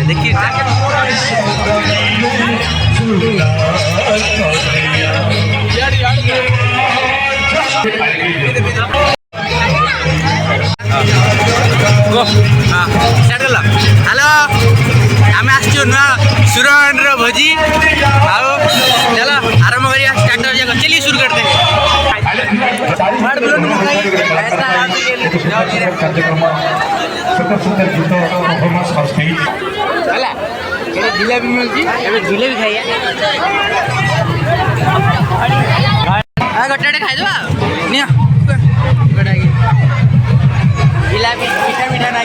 देखिए हेलो आम आसचु नुआ सुरमंडर भोजी आओ चलो आरंभ करिया स्टार्ट हो जाएगा चलिए शुरू करते हैं जिलेबी मिलती जिलेबी खाइए गोटे खाई दबा जिलेबी मीठा मीठा ना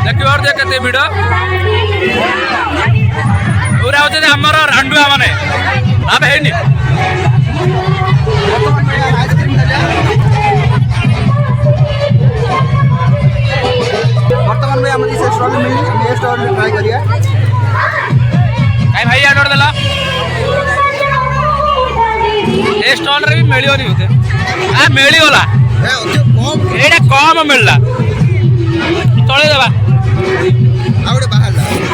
देखिए और देखते भिड़ पूरा होते आमर रांडुआ माने अब है बर्तमान में हमारी से स्टॉल मिली ये स्टॉल में ट्राई करिए काई भाई ऑर्डर देला ए स्टॉल रे भी मिलियो नहीं होते आ मिली वाला एटा कम मिलला तळे देबा आवडे बाहर ना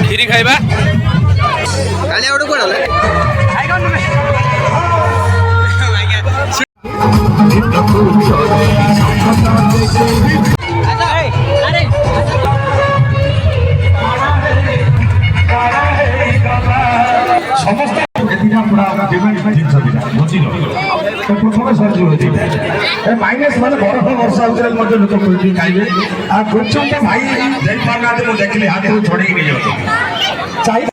खीरी खाइबा काले आवडे कोण आले खाय कोण तुम्ही समस्त एतिका पुरा डिमांड जिंस दिला बुझिलो तो प्रथम सर्जरी होती है माइनस माने बरफ वर्षा उतरे मध्ये लोक कोठी खाइबे आ कुछ भाई जय पाना दे देखले हाथ छोड़ी नहीं जाओ चाहि